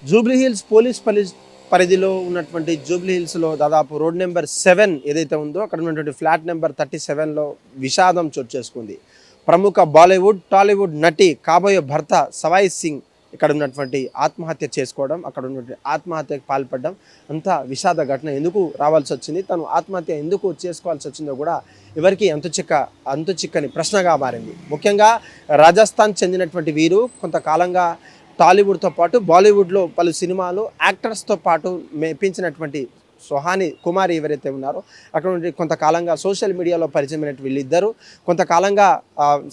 Jubilee Hills police పరిధిలో ఉన్నటువంటి జూబ్లీహిల్స్లో దాదాపు రోడ్ నెంబర్ 7 ఏదైతే ఉందో అక్కడ ఉన్నటువంటి ఫ్లాట్ నెంబర్ 37లో విషాదం చోటు చేసుకుంది. ప్రముఖ బాలీవుడ్ టాలీవుడ్ నటి కాబోయే భర్త సవాయ్ సింగ్ ఇక్కడ ఉన్నటువంటి ఆత్మహత్య చేసుకోవడం, అక్కడ ఉన్నటువంటి ఆత్మహత్యకు పాల్పడడం అంతా విషాద ఘటన. ఎందుకు రావాల్సి వచ్చింది, తను ఆత్మహత్య ఎందుకు చేసుకోవాల్సి వచ్చిందో కూడా ఎవరికి అంతుచిక్కని ప్రశ్నగా మారింది. ముఖ్యంగా రాజస్థాన్ చెందినటువంటి వీరు కొంతకాలంగా టాలీవుడ్తో పాటు బాలీవుడ్లో పలు సినిమాలు యాక్టర్స్తో పాటు మెప్పించినటువంటి సుహాని కుమారి ఎవరైతే ఉన్నారో అక్కడ నుండి కొంతకాలంగా సోషల్ మీడియాలో పరిచయమైనటువంటి వీళ్ళిద్దరూ కొంతకాలంగా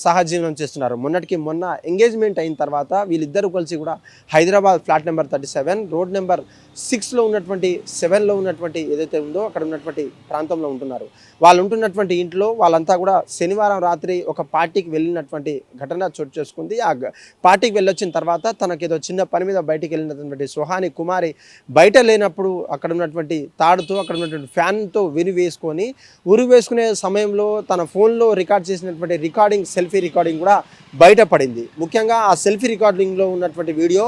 సహజీవనం చేస్తున్నారు. మొన్న ఎంగేజ్మెంట్ అయిన తర్వాత వీళ్ళిద్దరూ కలిసి కూడా Hyderabad flat number 37 road number 6లో ఉన్నటువంటి 7లో ఉన్నటువంటి ఏదైతే ఉందో అక్కడ ఉన్నటువంటి ప్రాంతంలో ఉంటున్నారు. వాళ్ళు ఉంటున్నటువంటి ఇంట్లో వాళ్ళంతా కూడా శనివారం రాత్రి ఒక పార్టీకి వెళ్ళినటువంటి ఘటన చోటు చేసుకుంది. ఆ పార్టీకి వెళ్ళొచ్చిన తర్వాత తనకేదో చిన్న పని మీద బయటికి వెళ్ళినటువంటి సుహాని కుమారి బయట లేనప్పుడు అక్కడ ఉన్నటువంటి తాడుతో అక్కడ ఉన్నటువంటి ఫ్యాన్తో ఉరి వేసుకునే సమయంలో తన ఫోన్లో రికార్డ్ చేసినటువంటి సెల్ఫీ రికార్డింగ్ కూడా బయటపడింది. ముఖ్యంగా ఆ సెల్ఫీ రికార్డింగ్లో ఉన్నటువంటి వీడియో,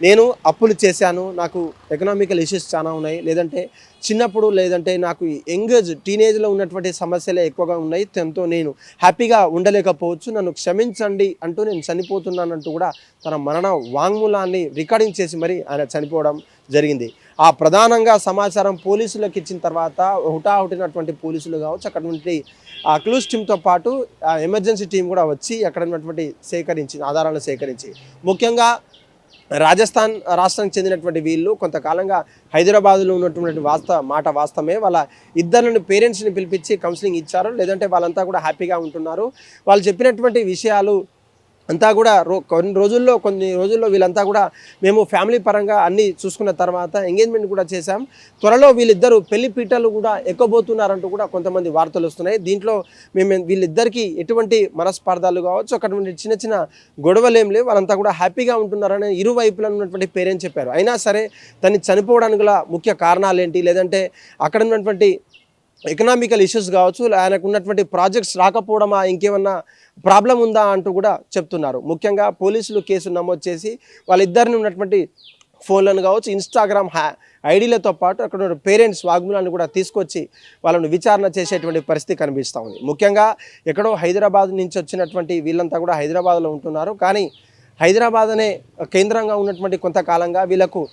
నేను అప్పులు చేశాను, నాకు ఎకనామికల్ ఇష్యూస్ చాలా ఉన్నాయి, లేదంటే నాకు టీనేజ్లో ఉన్నటువంటి సమస్యలే ఎక్కువగా ఉన్నాయి, దాంతో నేను హ్యాపీగా ఉండలేకపోవచ్చు, నన్ను క్షమించండి అంటూ నేను చనిపోతున్నానంటూ కూడా తన మరణ వాంగ్మూలాన్ని రికార్డింగ్ చేసి మరి ఆయన చనిపోవడం జరిగింది. ఆ ప్రధానంగా సమాచారం పోలీసులకు ఇచ్చిన తర్వాత హుటాహుటినటువంటి పోలీసులు కావచ్చు, అక్కడ నుండి ఆ క్లూస్ టీంతో పాటు ఎమర్జెన్సీ టీం కూడా వచ్చి అక్కడ ఉన్నటువంటి ఆధారాలను సేకరించి ముఖ్యంగా రాజస్థాన్ రాష్ట్రానికి చెందినటువంటి వీళ్ళు కొంతకాలంగా హైదరాబాద్లో ఉన్నటువంటి వాస్తవమే. వాళ్ళ ఇద్దరిని పేరెంట్స్ని పిలిపించి కౌన్సిలింగ్ ఇచ్చారు, లేదంటే వాళ్ళంతా కూడా హ్యాపీగా ఉంటున్నారు. వాళ్ళు చెప్పినటువంటి విషయాలు అంతా కూడా కొన్ని రోజుల్లో వీళ్ళంతా కూడా మేము ఫ్యామిలీ పరంగా అన్నీ చూసుకున్న తర్వాత ఎంగేజ్మెంట్ కూడా చేశాం, త్వరలో వీళ్ళిద్దరూ పెళ్లి పీటలు కూడా ఎక్కబోతున్నారంటూ కూడా కొంతమంది వార్తలు వస్తున్నాయి. దీంట్లో వీళ్ళిద్దరికీ ఎటువంటి మనస్పార్థాలు కావచ్చు, అక్కడ నుండి చిన్న చిన్న గొడవలేం లేవు, వాళ్ళంతా కూడా హ్యాపీగా ఉంటున్నారని ఇరువైపులా ఉన్నటువంటి పేరెంట్స్ చెప్పారు. అయినా సరే తను చనిపోవడానికి గల ముఖ్య కారణాలు ఏంటి, లేదంటే అక్కడ ఉన్నటువంటి ఎకనామికల్ ఇష్యూస్ కావచ్చు, ఆయనకు ఉన్నటువంటి ప్రాజెక్ట్స్ రాకపోవడమా, ఇంకేమన్నా ప్రాబ్లం ఉందా అంటూ కూడా చెప్తున్నారు. ముఖ్యంగా పోలీసులు కేసు నమోదు చేసి వాళ్ళిద్దరిని ఉన్నటువంటి ఫోన్లను కావచ్చు, ఇన్స్టాగ్రామ్ ఐడీలతో పాటు అక్కడ ఉన్న పేరెంట్స్ వాగ్మూలాన్ని కూడా తీసుకొచ్చి వాళ్ళను విచారణ చేసేటువంటి పరిస్థితి కనిపిస్తూ ఉంది. ముఖ్యంగా ఎక్కడో హైదరాబాద్ నుంచి వచ్చినటువంటి వీళ్ళంతా కూడా హైదరాబాద్లో ఉంటున్నారు. కానీ హైదరాబాద్ అనే కేంద్రంగా ఉన్నటువంటి కొంతకాలంగా వీళ్ళకు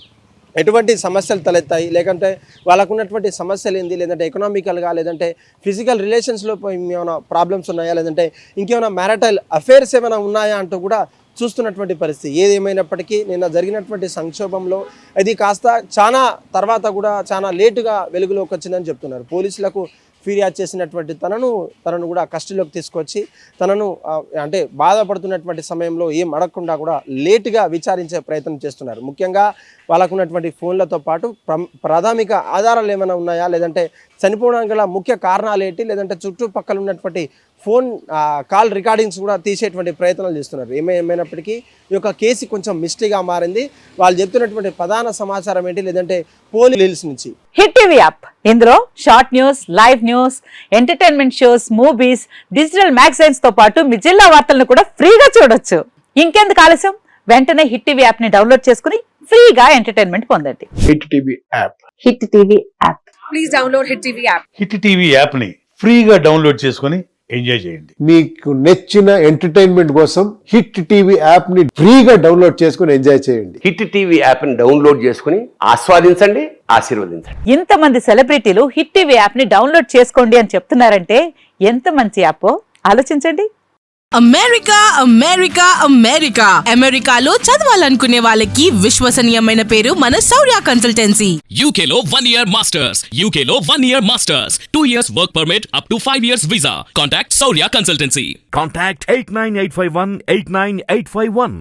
ఎటువంటి సమస్యలు తలెత్తాయి, లేకంటే వాళ్ళకు ఉన్నటువంటి సమస్యలు ఏంది, లేదంటే ఎకనామికల్గా, లేదంటే ఫిజికల్ రిలేషన్స్లో ఏమైనా ప్రాబ్లమ్స్ ఉన్నాయా, లేదంటే ఇంకేమైనా మ్యారిటల్ అఫేర్స్ ఏమైనా ఉన్నాయా అంటూ కూడా చూస్తున్నటువంటి పరిస్థితి. ఏదేమైనప్పటికీ నిన్న జరిగినటువంటి సంక్షోభంలో అది కాస్త చాలా తర్వాత కూడా చాలా లేటుగా వెలుగులోకి వచ్చిందని చెప్తున్నారు. పోలీసులకు ఫిర్యాదు చేసినటువంటి తనను కూడా కస్టడీలోకి తీసుకొచ్చి తనను అంటే బాధపడుతున్నటువంటి సమయంలో ఏం అడగకుండా కూడా లేటుగా విచారించే ప్రయత్నం చేస్తున్నారు. ముఖ్యంగా వాళ్ళకున్నటువంటి ఫోన్లతో పాటు ప్రాథమిక ఆధారాలు ఏమైనా ఉన్నాయా, లేదంటే చనిపోవడానికి గల ముఖ్య కారణాలు ఏంటి, లేదంటే చుట్టుపక్కల ఉన్నటువంటి ఫోన్ కాల్ రికార్డింగ్స్ కూడా తీసేటువంటి ప్రయత్నాలు చేస్తున్నారు. ఏమైనప్పటికీ ఈ యొక్క కేసు కొంచెం మిస్టరీగా మారింది. వాళ్ళు చెప్తున్నటువంటి ప్రధాన సమాచారం ఏంటి, లేదంటే పోలీస్ నుంచి హిట్ టీవీ యాప్, ఇందులో short news, live news, entertainment shows, movies, digital magazines తో పాటు మీ జిల్లా వార్తలను కూడా ఫ్రీగా చూడొచ్చు. ఇంకెందుకు ఆలస్యం, వెంటనే హిట్ టీవీ యాప్ ని డౌన్లోడ్ చేసుకుని ఫ్రీగా ఎంటర్టైన్మెంట్ పొందండి. Hit TV app, hit TV app, please download hit TV app. Hit TV app ని ఫ్రీగా డౌన్లోడ్ చేసుకుని ఎంజాయ్ చేయండి. మీకు నచ్చిన ఎంటర్టైన్మెంట్ కోసం హిట్ టీవీ యాప్ ని ఫ్రీగా డౌన్లోడ్ చేసుకుని ఎంజాయ్ చేయండి. హిట్ టీవీ యాప్ ని డౌన్లోడ్ చేసుకుని ఆస్వాదించండి, ఆశీర్వదించండి. ఇంతమంది సెలబ్రిటీలు హిట్ టీవీ యాప్ ని డౌన్లోడ్ చేసుకోండి అని చెప్తున్నారంటే ఎంత మంచి యాప్ ఆలోచించండి. అమెరికా అమెరికా అమెరికా అమెరికాలో చదవాలనుకునే వాళ్ళకి విశ్వసనీయమైన పేరు మన శౌర్య కన్సల్టెన్సీ. UK లో 1 year masters, UK లో 1 year masters, 2 years work permit up to 5 years visa. Contact Saurya Consultancy. Contact 89851 89851.